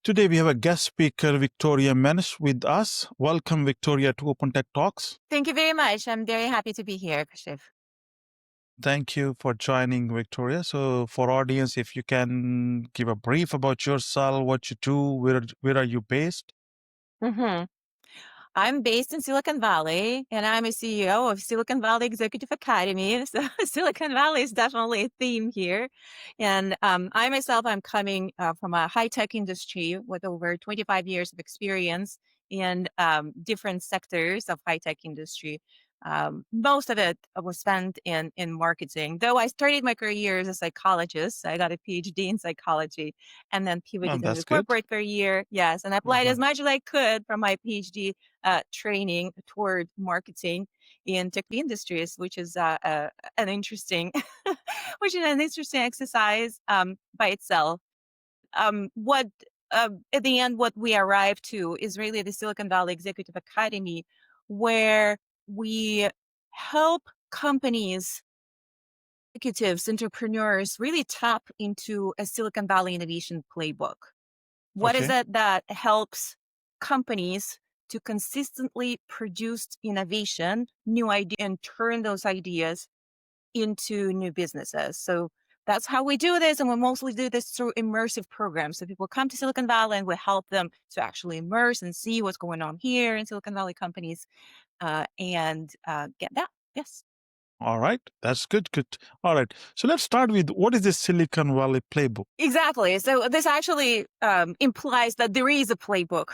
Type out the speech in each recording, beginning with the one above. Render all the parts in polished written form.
Today we have a guest speaker, Victoria Mensch, with us. Welcome, Victoria, to Open Tech Talks. Thank you very much. I'm very happy to be here, Kashif. Thank you for joining, Victoria. So, for audience, if you can give a brief about yourself, what you do, where are you based? hmm I'm based in Silicon Valley, and I'm a CEO of Silicon Valley Executive Academy. So Silicon Valley is definitely a theme here. And I myself, I'm coming from a high-tech industry with over 25 years of experience in different sectors of high-tech industry. Most of it was spent in marketing, though I started my career as a psychologist. I got a PhD in psychology and then pivoted into the That's good. corporate career. Yes, and I applied as much as I could from my PhD training toward marketing in tech industries, which is an interesting, which is an interesting exercise by itself. What At the end, what we arrive to is really the Silicon Valley Executive Academy, where we help companies, executives, entrepreneurs really tap into a Silicon Valley innovation playbook. What is Okay. it that helps companies to consistently produce innovation, new ideas, and turn those ideas into new businesses? So that's how we do this. And we mostly do this through immersive programs. So people come to Silicon Valley and we help them to actually immerse and see what's going on here in Silicon Valley companies and get that. Yes. All right. That's good. Good. All right. So, let's start with what is the Silicon Valley playbook? Exactly. So this actually implies that there is a playbook.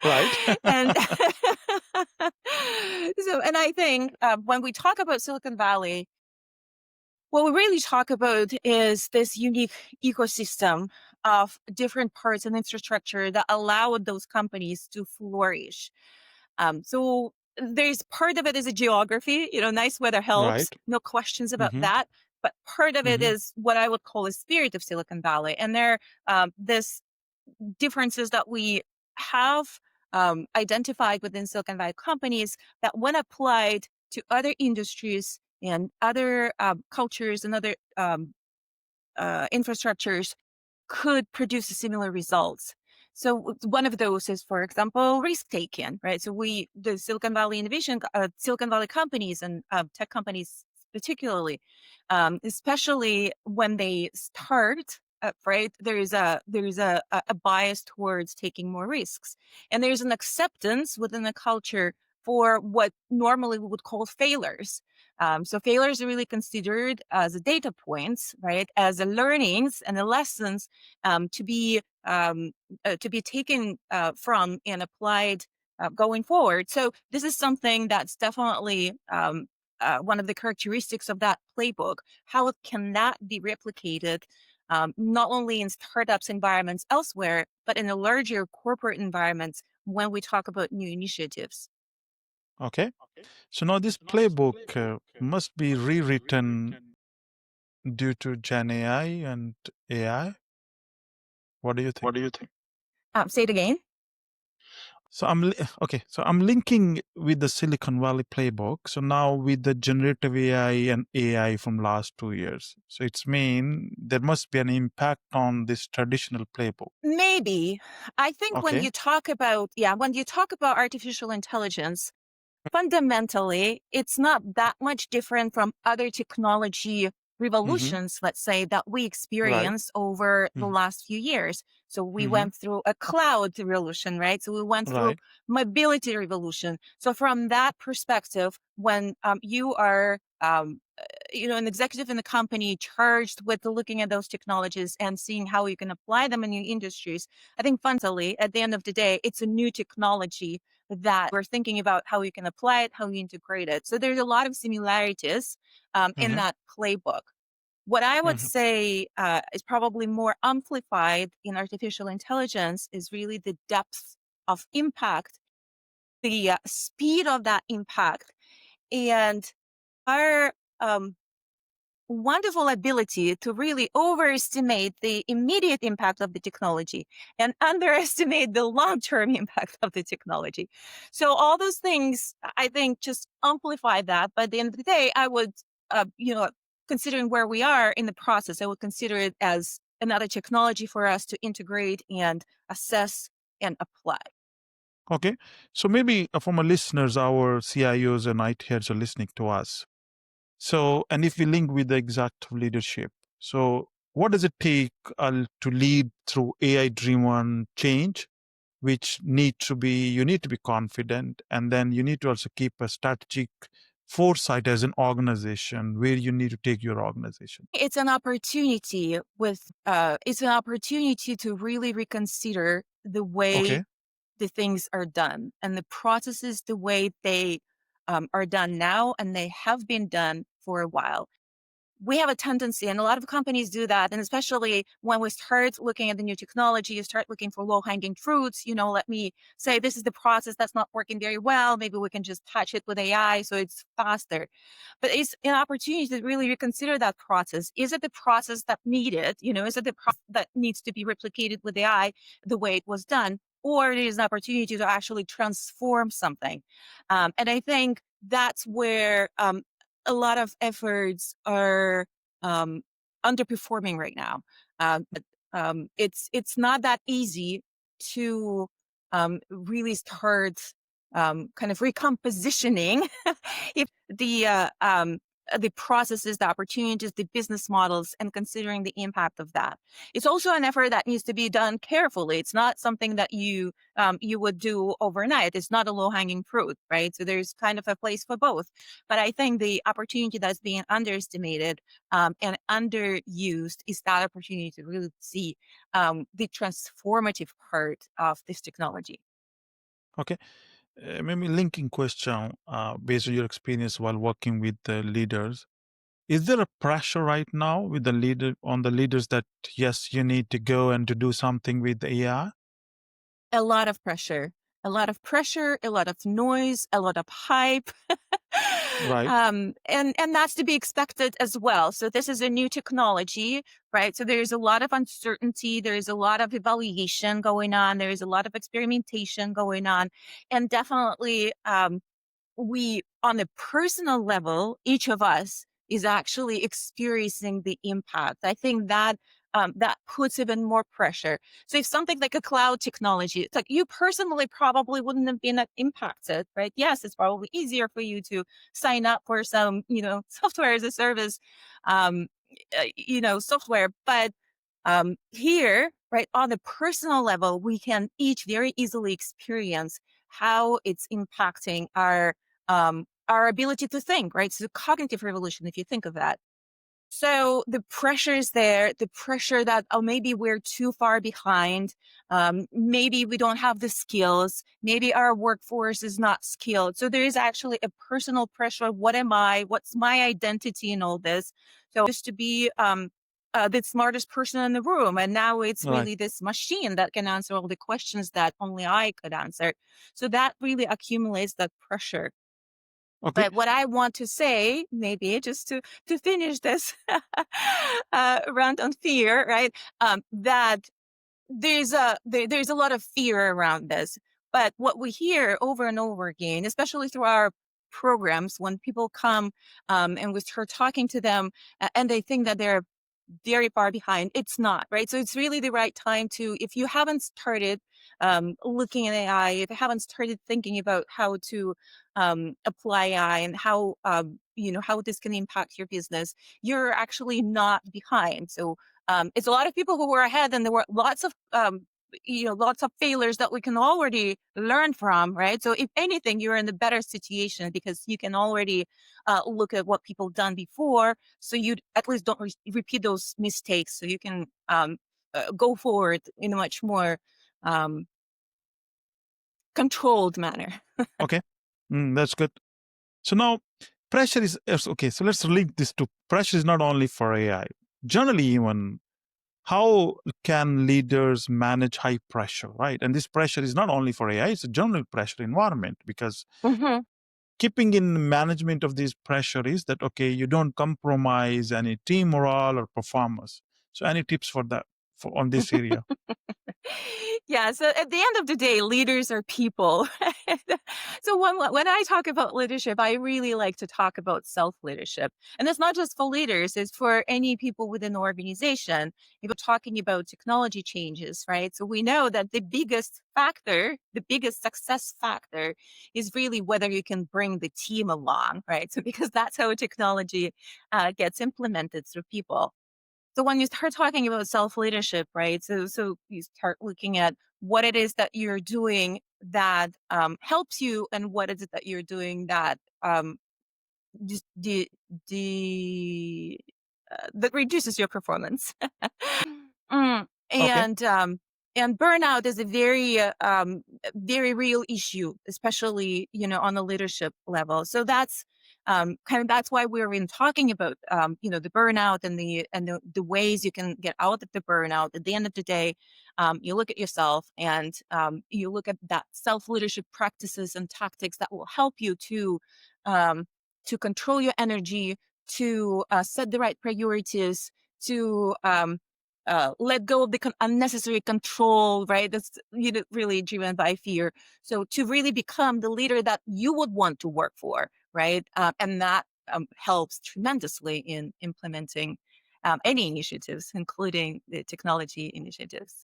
Right. and and I think when we talk about Silicon Valley, what we really talk about is this unique ecosystem of different parts and infrastructure that allow those companies to flourish. So there's part of it is a geography, nice weather helps, Right. no questions about Mm-hmm. that. But part of it Mm-hmm. is what I would call a spirit of Silicon Valley. And there this differences that we have identified within Silicon Valley companies that when applied to other industries and other cultures and other infrastructures could produce similar results. So one of those is, for example, risk taking, right? So the Silicon Valley Silicon Valley companies and tech companies particularly, especially when they start, right? There is a bias towards taking more risks, and there's an acceptance within the culture for what normally we would call failures. So failures are really considered as a data points, right? As a learnings and the lessons to be taken from and applied going forward. So this is something that's definitely one of the characteristics of that playbook. How can that be replicated not only in startups environments elsewhere, but in the larger corporate environments when we talk about new initiatives? Okay. So, now this playbook must be rewritten due to Gen AI and AI. What do you think? Say it again. So okay. So I'm linking with the Silicon Valley playbook. So now with the generative AI and AI from last 2 years, so it's mean there must be an impact on this traditional playbook. Maybe. I think when Okay. you talk about, artificial intelligence, fundamentally, it's not that much different from other technology Mm-hmm. revolutions, let's say, that we Right. experienced over the Mm-hmm. last few years. So we Mm-hmm. went through a cloud revolution, right? So we went through Right. mobility revolution. So from that perspective, when you are an executive in the company charged with looking at those technologies and seeing how you can apply them in new industries, I think fundamentally, at the end of the day, it's a new technology that we're thinking about how we can apply it, how we integrate it. So there's a lot of similarities in Mm-hmm. that playbook. What I would Mm-hmm. say is probably more amplified in artificial intelligence is really the depth of impact, the speed of that impact, and our wonderful ability to really overestimate the immediate impact of the technology and underestimate the long-term impact of the technology. So all those things, I think, just amplify that. But at the end of the day, I would, considering where we are in the process, I would consider it as another technology for us to integrate and assess and apply. Okay. So maybe for my listeners, our CIOs and IT heads are listening to us. So, and if we link with the executive leadership, so what does it take to lead through AI driven change? Which need to be, you need to be confident, and then you need to also keep a strategic foresight as an organization where you need to take your organization. It's an opportunity to really reconsider the way Okay. the things are done and the processes the way they are done now and they have been done for a while. We have a tendency, and a lot of companies do that. And especially when we start looking at the new technology, you start looking for low hanging fruits. Let me say this is the process that's not working very well. Maybe we can just touch it with AI so it's faster. But it's an opportunity to really reconsider that process. Is it the process that needed? Is it the process that needs to be replicated with AI the way it was done? Or it is an opportunity to actually transform something. And I think that's where a lot of efforts are underperforming right now. It's not that easy to really start kind of recompositioning if the processes, the opportunities, the business models, and considering the impact of that. It's also an effort that needs to be done carefully. It's not something that you would do overnight. It's not a low hanging fruit, right? So there's kind of a place for both. But I think the opportunity that's being underestimated and underused is that opportunity to really see the transformative part of this technology. Okay. Maybe linking question based on your experience while working with the leaders. Is there a pressure right now with the leader on the leaders that yes, you need to go and to do something with AI? A lot of pressure, a lot of noise, a lot of hype. Right. And that's to be expected as well. So this is a new technology, right? So there's a lot of uncertainty. There's a lot of evaluation going on. There's a lot of experimentation going on. And definitely, we on a personal level, each of us is actually experiencing the impact. I think that that puts even more pressure. So if something like a cloud technology, it's like you personally probably wouldn't have been impacted, right? Yes, it's probably easier for you to sign up for some software as a service software, but here, right, on the personal level, we can each very easily experience how it's impacting our ability to think, right? So cognitive revolution, if you think of that. So the pressure is there, the pressure that, oh, maybe we're too far behind. Maybe we don't have the skills. Maybe our workforce is not skilled. So there is actually a personal pressure. What am I? What's my identity in all this? So just to be the smartest person in the room. And now it's Right. really this machine that can answer all the questions that only I could answer. So that really accumulates that pressure. Okay. But what I want to say, maybe just to finish this rant on fear, right? That there's a lot of fear around this. But what we hear over and over again, especially through our programs, when people come and we start talking to them, and they think that they're very far behind. It's not, right? So it's really the right time to, if you haven't started looking at AI, if you haven't started thinking about how to apply AI and how this can impact your business, you're actually not behind. So it's a lot of people who were ahead, and there were lots of failures that we can already learn from, right? So if anything, you're in the better situation because you can already look at what people done before, so you at least don't repeat those mistakes. So you can go forward in a much more um, controlled manner. Okay. That's good. So now pressure is okay. So let's link this to pressure is not only for AI. Generally, even how can leaders manage high pressure, right? And this pressure is not only for AI, it's a general pressure environment because Hmm. keeping in management of this pressure is that, okay, you don't compromise any team morale or performance. So any tips for that on this area? Yeah. So at the end of the day, leaders are people. So when I talk about leadership, I really like to talk about self leadership, and it's not just for leaders; it's for any people within the organization. If we're talking about technology changes, right? So we know that the biggest factor, the biggest success factor, is really whether you can bring the team along, right? So because that's how technology gets implemented through people. So when you start talking about self-leadership, right? So you start looking at what it is that you're doing that helps you, and what is it that you're doing that just that reduces your performance. Mm, Okay. and burnout is a very real issue, especially on the leadership level. So that's that's why we're in talking about the burnout and the ways you can get out of the burnout. At the end of the day, you look at yourself, and you look at that self leadership practices and tactics that will help you um, to control your energy, to set the right priorities, to let go of the unnecessary control, right? That's really driven by fear. So to really become the leader that you would want to work for, right? And that helps tremendously in implementing any initiatives, including the technology initiatives.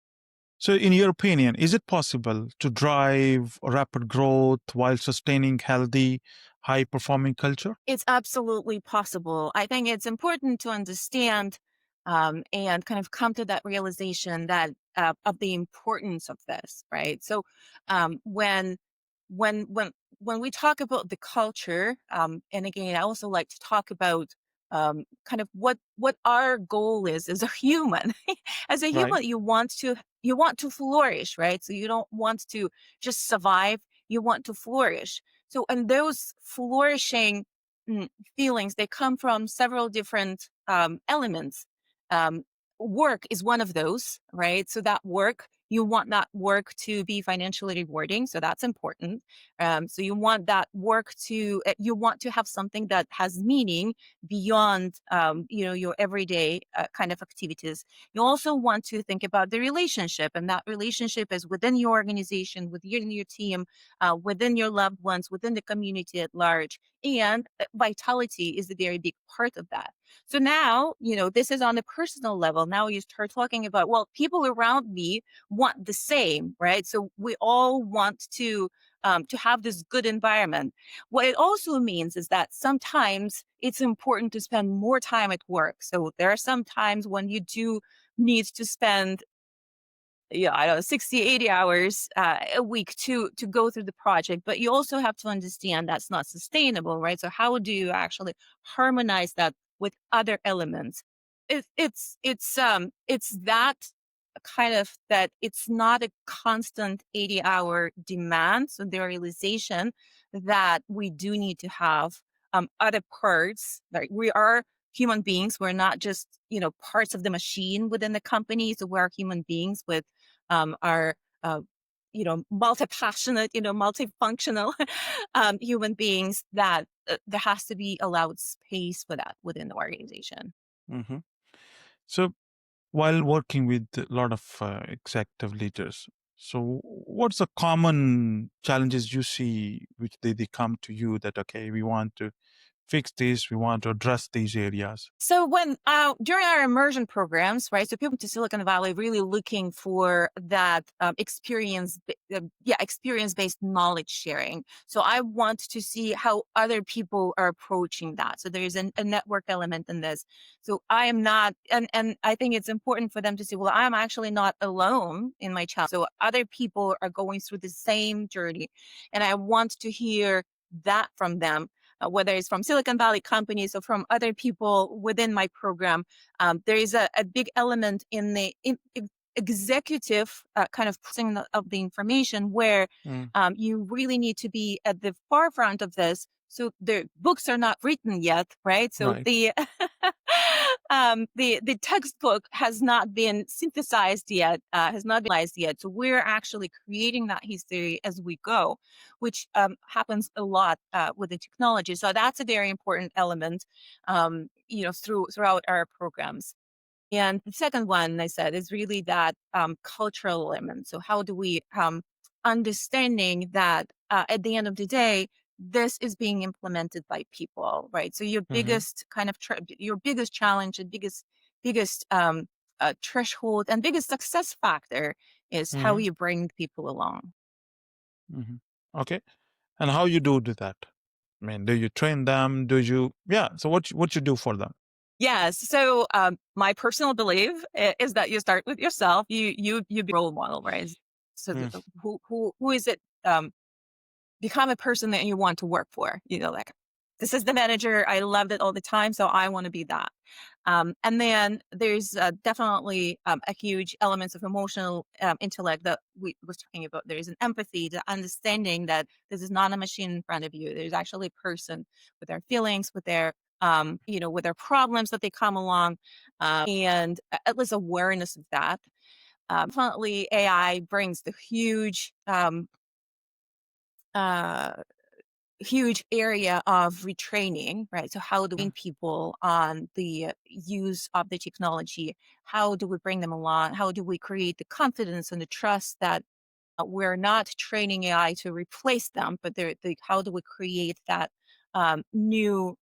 So, in your opinion, is it possible to drive rapid growth while sustaining healthy, high performing culture? It's absolutely possible. I think it's important to understand and kind of come to that realization that of the importance of this, right? So when when when when we talk about the culture, and again, I also like to talk about kind of what our goal is as a human. As a Right. human, you want to flourish, right? So you don't want to just survive. You want to flourish. So, and those flourishing mm, feelings, they come from several different elements. Um, Work is one of those, right? So that work, you want that work to be financially rewarding, so that's important. So you want that work to you want to have something that has meaning beyond your everyday kind of activities. You also want to think about the relationship, and that relationship is within your organization, within your team, within your loved ones, within the community at large. And vitality is a very big part of that. So now, this is on a personal level. Now you start talking about, well, people around me want the same, right? So we all want to have this good environment. What it also means is that sometimes it's important to spend more time at work. So there are some times when you do need to spend, yeah, I don't know, 60, 80 hours a week to go through the project. But you also have to understand that's not sustainable, right? So how do you actually harmonize that with other elements? It's that kind of that it's not a constant 80-hour demand. So the realization that we do need to have other parts, like we are human beings. We're not just, parts of the machine within the company. So we're human beings with our, multi-passionate, multifunctional human beings that there has to be allowed space for that within the organization. Hmm. So, while working with a lot of executive leaders, so what's the common challenges you see which they come to you that, okay, we want to fix this, we want to address these areas? So when during our immersion programs, right? So people to Silicon Valley really looking for that experience-based knowledge sharing. So I want to see how other people are approaching that. So there is a network element in this. So I am not, and I think it's important for them to see, well, I'm actually not alone in my challenge. So other people are going through the same journey, and I want to hear that from them, whether it's from Silicon Valley companies or from other people within my program. There is a big element in the executive kind of processing of the information where Mm, you really need to be at the forefront of this. So the books are not written yet, right? So right. the textbook has not been synthesized yet, has not been realized yet. So we're actually creating that history as we go, which happens a lot with the technology. So that's a very important element, throughout our programs. And the second one I said is really that cultural element. So how do we understanding that at the end of the day, this is being implemented by people, right? So your Hmm. biggest kind of your biggest challenge and biggest threshold and biggest success factor is how Hmm. you bring people along. Hmm. Okay. And how you do that? I mean, do you train them? Do you? Yeah. So what you do for them? Yes. So my personal belief is that you start with yourself. You be a role model, right? So Mm, who is it? Become a person that you want to work for. Like this is the manager. I loved it all the time, so I want to be that. And then there's definitely a huge elements of emotional intellect that we was talking about. There is an empathy, the understanding that this is not a machine in front of you. There's actually a person with their feelings, with their with their problems that they come along, and at least awareness of that. Definitely, AI brings the uh, huge area of retraining, right? So how do we train mm, people on the use of the technology? How do we bring them along? How do we create the confidence and the trust that we're not training AI to replace them, but how do we create that new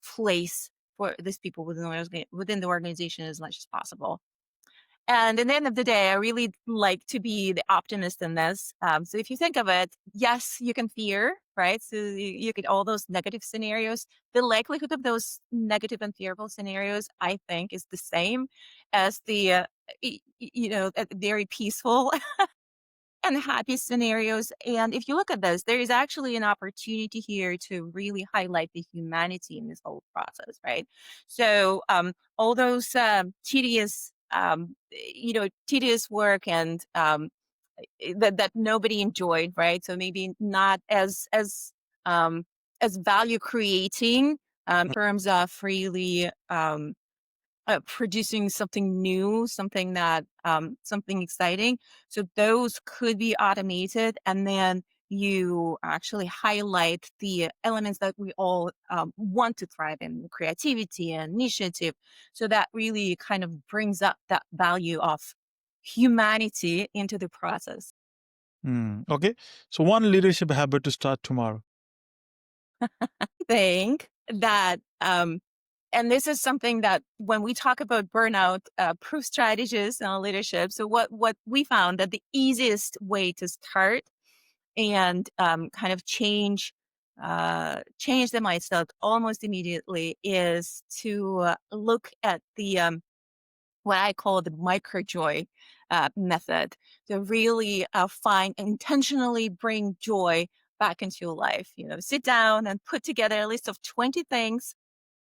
place for these people within the organization as much as possible? And at the end of the day, I really like to be the optimist in this. So if you think of it, yes, you can fear, right? So you get all those negative scenarios. The likelihood of those negative and fearful scenarios, I think, is the same as the very peaceful and happy scenarios. And if you look at this, there is actually an opportunity here to really highlight the humanity in this whole process, right? So all those tedious work and that nobody enjoyed, right? So maybe not um, as value creating terms of really producing something new, something that something exciting. So those could be automated, and then you actually highlight the elements that we all want to thrive in: creativity and initiative. So that really kind of brings up that value of humanity into the process. Okay. So one leadership habit to start tomorrow. Think that and this is something that when we talk about burnout proof strategies and leadership, so what we found that the easiest way to start and kind of change the mindset almost immediately is to look at the what I call the micro joy method, to really find intentionally bring joy back into your life. Sit down and put together a list of 20 things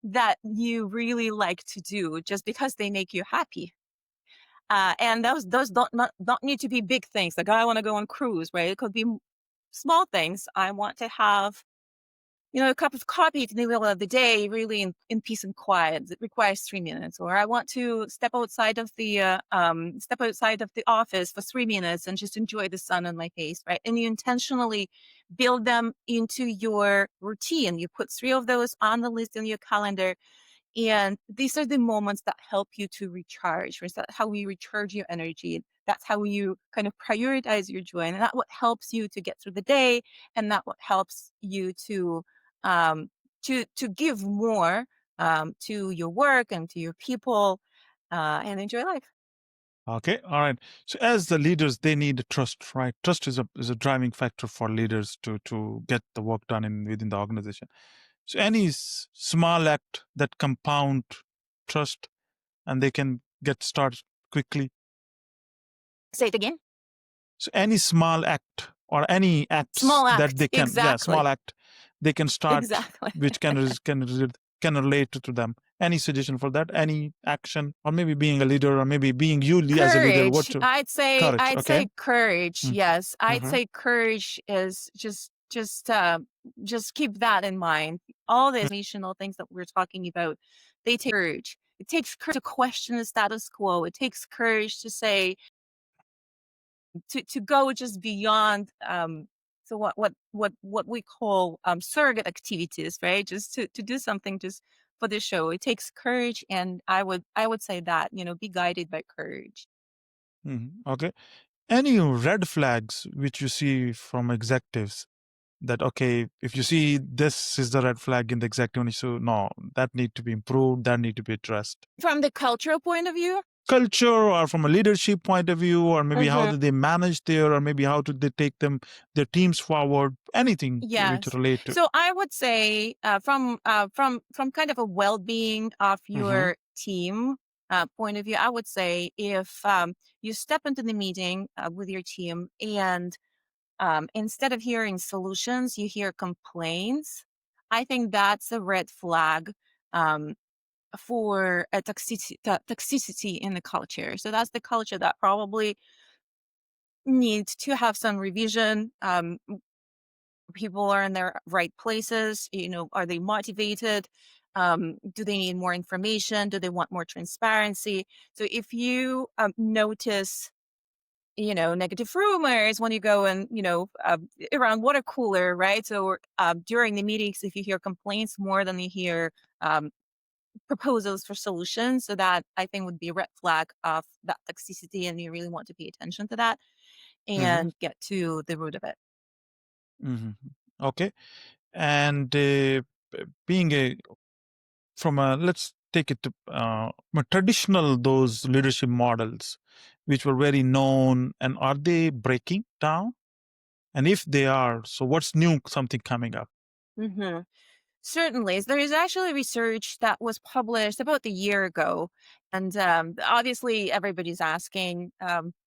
that you really like to do just because they make you happy. And those don't need to be big things. Like I want to go on cruise, right? It could be small things. I want to have a cup of coffee in the middle of the day, really in peace and quiet. It requires 3 minutes. Or I want to step outside of the office for 3 minutes and just enjoy the sun on my face, right? And you intentionally build them into your routine. You put 3 of those on the list in your calendar, and these are the moments that help you to recharge. Right? That's how you recharge your energy. That's how you kind of prioritize your joy. And that's what helps you to get through the day. And that what helps you um, to give more to your work and to your people and enjoy life. Okay. All right. So as the leaders, they need trust, right? Trust is a driving factor for leaders to get the work done within the organization. So any small act that compound trust and they can get started quickly. Say it again. So any small act or any acts Small that act. they can, yeah, small Exactly. act they can start, Exactly. which can relate to them. Any suggestion for that? Any action, or maybe being a leader, or maybe being you as a leader? What Courage. to I'd say courage? I'd Okay. say courage. Yes. I'd Mm-hmm. say courage is just keep that in mind. All the emotional things that we're talking about, they take courage. It takes courage to question the status quo. It takes courage to say to go just beyond so what we call surrogate activities, right? Just to do something just for the show. It takes courage, and I would say that, be guided by courage. Mm-hmm. Okay. Any red flags which you see from executives that, okay, if you see this is the red flag in the executive, so no, that need to be improved, that need to be addressed. From the cultural point of view? Culture or from a leadership point of view, or maybe how Mhm. do they manage their, or maybe how do they take their teams forward, anything which Yes. relate to. So I would say, from kind of a well-being of Mm-hmm. your team point of view, I would say if you step into the meeting with your team and instead of hearing solutions, you hear complaints. I think that's a red flag um, for a toxicity in the culture. So that's the culture that probably needs to have some revision. People are in their right places. Are they motivated? Do they need more information? Do they want more transparency? So if you notice negative rumors when you go and, around water cooler, right? So during the meetings, if you hear complaints more than you hear um, proposals for solutions, so that I think would be a red flag of that toxicity, and you really want to pay attention to that Mm-hmm. and get to the root of it. Mm-hmm. Okay. And being a from a, let's take it to traditional, those leadership models which were very known, and are they breaking down? And if they are, so what's new, something coming up? hmm Certainly. There is actually research that was published about a year ago. And obviously, everybody's asking.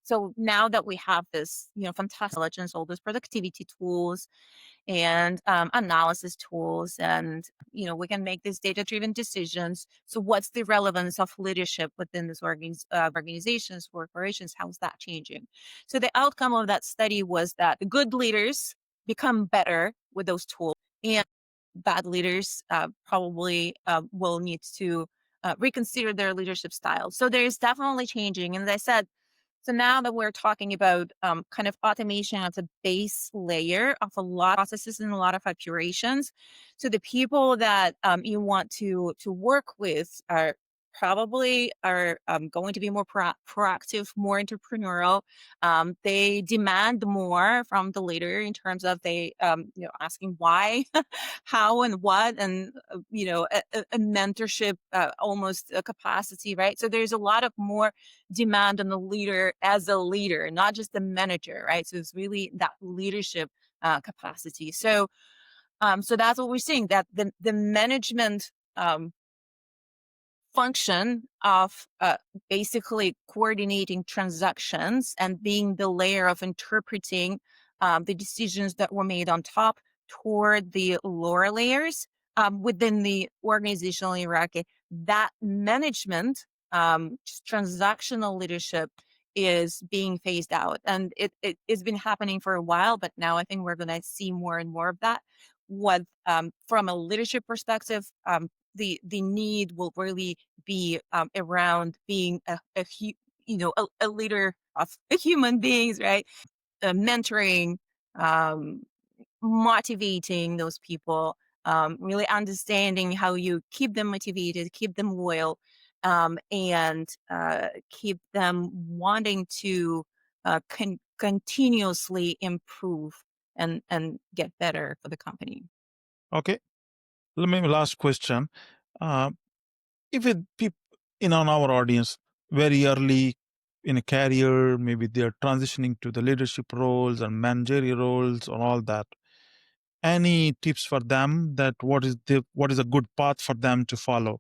So now that we have this, fantastic intelligence, all those productivity tools, and analysis tools, and we can make these data driven decisions. So what's the relevance of leadership within these organizations, corporations? How's that changing? So the outcome of that study was that the good leaders become better with those tools, and bad leaders probably will need to reconsider their leadership style. So there's definitely changing, and as I said, so now that we're talking about kind of automation as a base layer of a lot of processes and a lot of operations, so the people that you want to work with are going to be more proactive, more entrepreneurial. They demand more from the leader in terms of they asking why, how, and what, and a mentorship almost a capacity, right? So there's a lot of more demand on the leader as a leader, not just the manager, right? So it's really that leadership capacity. So that's what we're seeing, that the management function of basically coordinating transactions and being the layer of interpreting the decisions that were made on top toward the lower layers within the organizational hierarchy. That management, just transactional leadership, is being phased out. And it's been happening for a while, but now I think we're going to see more and more of that. What From a leadership perspective, the need will really be around being a leader of human beings, right? Mentoring, um, motivating those people, really understanding how you keep them motivated, keep them loyal, and keep them wanting to continuously improve and get better for the company. Okay. Let me last question. Uh, if it people in on our audience very early in a career, maybe they're transitioning to the leadership roles and managerial roles and all that. Any tips for them, that what is a good path for them to follow?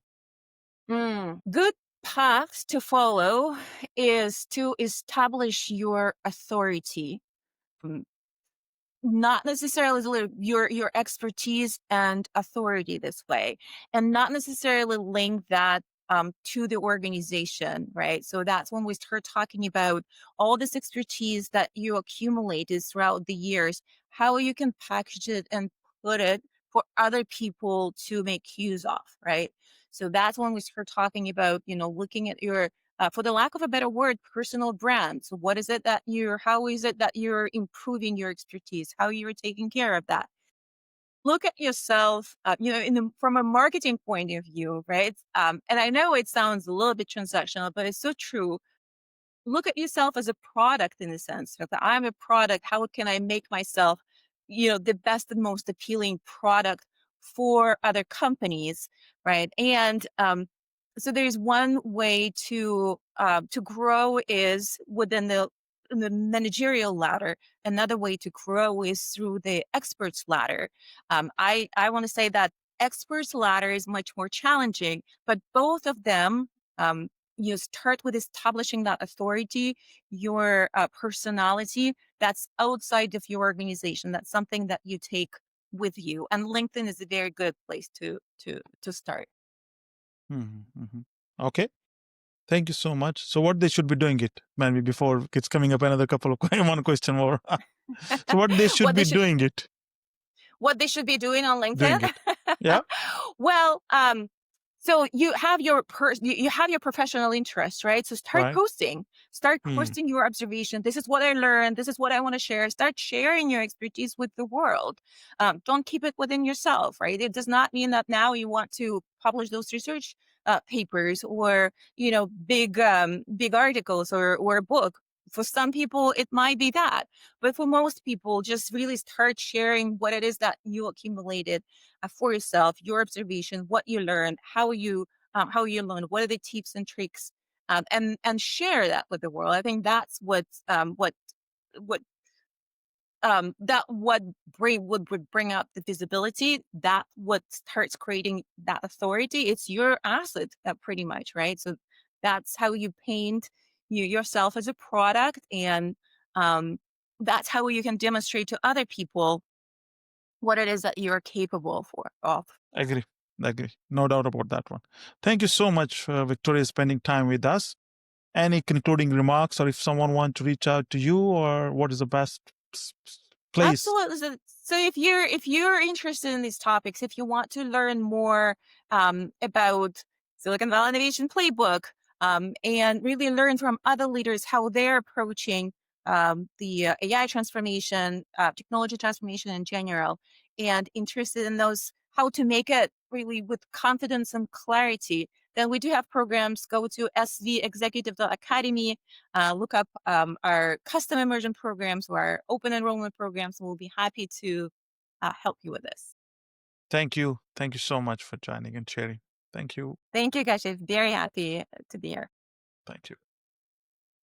Good path to follow is to establish your authority. Mm, Not necessarily your expertise and authority this way, and not necessarily link that to the organization, right? So that's when we start talking about all this expertise that you accumulated throughout the years, how you can package it and put it for other people to make use of, right? So that's when we start talking about, looking at your for the lack of a better word, personal brand. So how is it that you're improving your expertise? How you're taking care of that? Look at yourself, from a marketing point of view, right? And I know it sounds a little bit transactional, but it's so true. look at yourself as a product in a sense. Like, I'm a product. How can I make myself, the best and most appealing product for other companies, right? And so there's one way to grow is within the managerial ladder. Another way to grow is through the experts ladder. I want to say that experts ladder is much more challenging, but both of them um, you start with establishing that authority, your personality that's outside of your organization. That's something that you take with you, and LinkedIn is a very good place to start. Mhm, mhm. Okay. Thank you so much. So what they should be doing it, maybe before it's coming up another couple of one question more. So what they should what they be should doing it, what they should be doing on LinkedIn? doing it. Yeah. Well, so you have your professional interests, right? So start Right. posting. Start Hmm. posting your observation. This is what I learned. This is what I want to share. Start sharing your expertise with the world. Don't keep it within yourself, right? It does not mean that now you want to publish those research papers or big articles or a book. For some people, it might be that, but for most people, just really start sharing what it is that you accumulated for yourself, your observation, what you learned, how you learn, what are the tips and tricks, and share that with the world. I think that's what that what would bring up the visibility. That what starts creating that authority. It's your asset, pretty much, right? So that's how you paint yourself as a product, and um, that's how you can demonstrate to other people what it is that you're capable of. Agree. Agree. No doubt about that one. Thank you so much, Victoria, spending time with us. Any concluding remarks, or if someone wants to reach out to you, or what is the best place? Absolutely. So if you're interested in these topics, if you want to learn more about Silicon Valley Innovation Playbook, and really learn from other leaders how they're approaching the AI transformation, technology transformation in general, and interested in those how to make it really with confidence and clarity, then we do have programs. Go to svexecutive.academy, look up our custom immersion programs or our open enrollment programs, and we'll be happy to help you with this. Thank you. Thank you so much for joining and sharing. Thank you. Thank you, guys. I'm very happy to be here. Thank you.